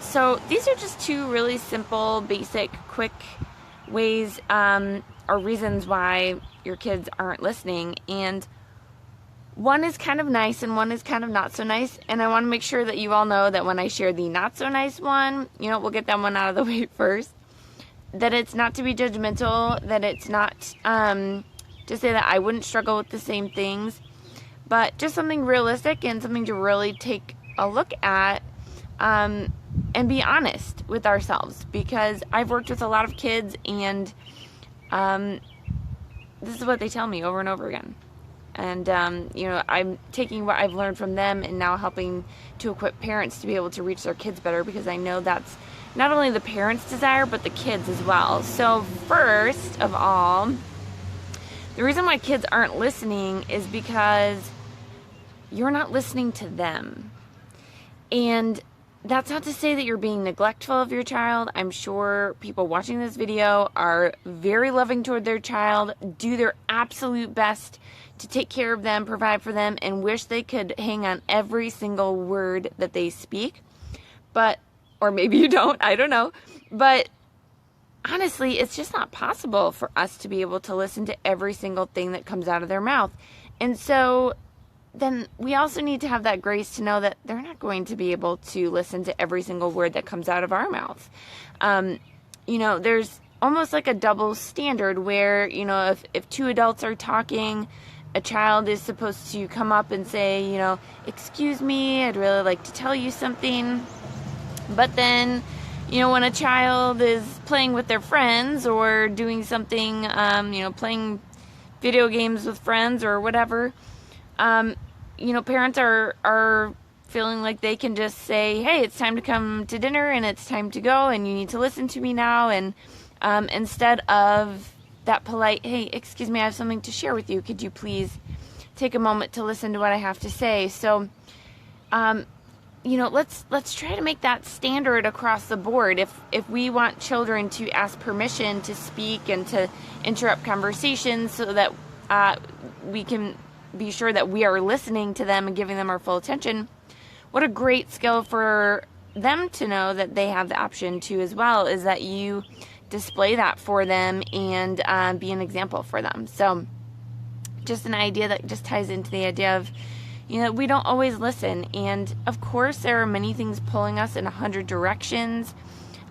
So these are just two really simple, basic, quick ways or reasons why your kids aren't listening. And one is kind of nice and one is kind of not so nice. And I want to make sure that you all know that when I share the not so nice one, we'll get that one out of the way first. That it's not to be judgmental, that it's not to say that I wouldn't struggle with the same things, but just something realistic and something to really take a look at and be honest with ourselves, because I've worked with a lot of kids and this is what they tell me over and over again. And, I'm taking what I've learned from them and now helping to equip parents to be able to reach their kids better, because I know that's not only the parents' desire, but the kids as well. So first of all, the reason why kids aren't listening is because you're not listening to them. And that's not to say that you're being neglectful of your child. I'm sure people watching this video are very loving toward their child, do their absolute best to take care of them, provide for them, and wish they could hang on every single word that they speak. But, or maybe you don't, I don't know. But honestly, it's just not possible for us to be able to listen to every single thing that comes out of their mouth. And so then we also need to have that grace to know that they're not going to be able to listen to every single word that comes out of our mouth. There's almost like a double standard where, if two adults are talking, a child is supposed to come up and say, excuse me, I'd really like to tell you something. But then, when a child is playing with their friends or doing something, playing video games with friends or whatever, parents are feeling like they can just say, hey, it's time to come to dinner and it's time to go and you need to listen to me now. And instead of that polite, hey, excuse me, I have something to share with you. Could you please take a moment to listen to what I have to say? So, let's try to make that standard across the board. If we want children to ask permission to speak and to interrupt conversations so that we can be sure that we are listening to them and giving them our full attention, what a great skill for them to know that they have the option to as well, is that you display that for them and be an example for them. So just an idea that just ties into the idea of, we don't always listen. And of course, there are many things pulling us in 100 directions.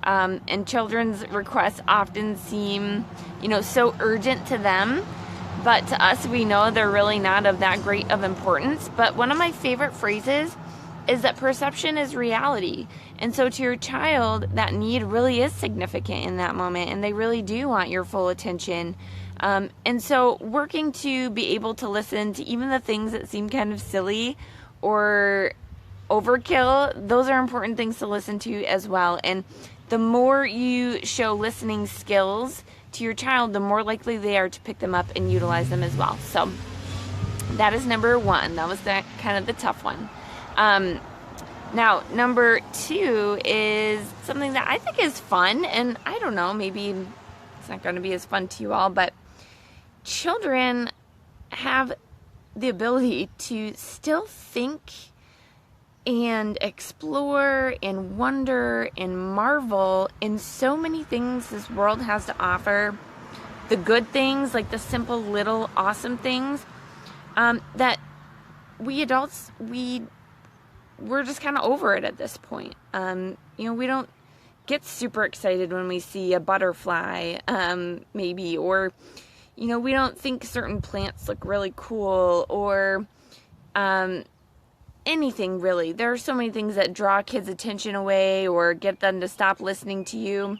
And children's requests often seem, so urgent to them. But to us, we know they're really not of that great of importance. But one of my favorite phrases is that perception is reality. And so to your child, that need really is significant in that moment. And they really do want your full attention. And so working to be able to listen to even the things that seem kind of silly or overkill, those are important things to listen to as well. And the more you show listening skills to your child, the more likely they are to pick them up and utilize them as well. So that is number one. That was kind of the tough one. Now, number two is something that I think is fun, and I don't know, maybe it's not going to be as fun to you all, but children have the ability to still think and explore and wonder and marvel in so many things this world has to offer. The good things, like the simple little awesome things, that we adults, we're just kind of over it at this point. We don't get super excited when we see a butterfly, maybe, or, we don't think certain plants look really cool, or anything really. There are so many things that draw kids' attention away or get them to stop listening to you.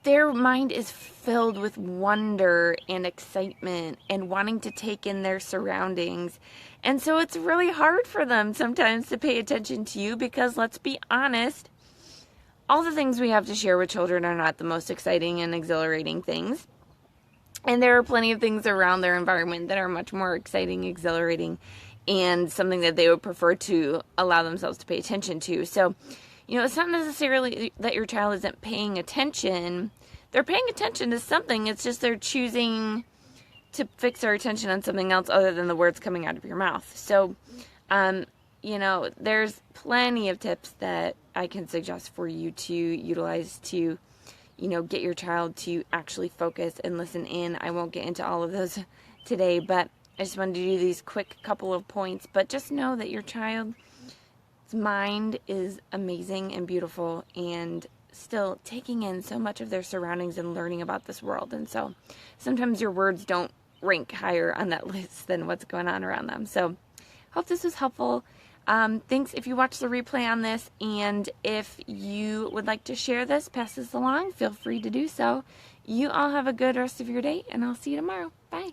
Their mind is filled with wonder and excitement and wanting to take in their surroundings. And so it's really hard for them sometimes to pay attention to you because, let's be honest, all the things we have to share with children are not the most exciting and exhilarating things. And there are plenty of things around their environment that are much more exciting, exhilarating, and something that they would prefer to allow themselves to pay attention to. So, it's not necessarily that your child isn't paying attention. They're paying attention to something. It's just they're choosing to fix their attention on something else other than the words coming out of your mouth. So, there's plenty of tips that I can suggest for you to utilize to, get your child to actually focus and listen in. I won't get into all of those today, but I just wanted to do these quick couple of points. But just know that your child's mind is amazing and beautiful and still taking in so much of their surroundings and learning about this world. And so sometimes your words don't rank higher on that list than what's going on around them. So hope this was helpful. Thanks if you watch the replay on this, and if you would like to share this, pass this along, feel free to do so. You all have a good rest of your day, and I'll see you tomorrow. Bye.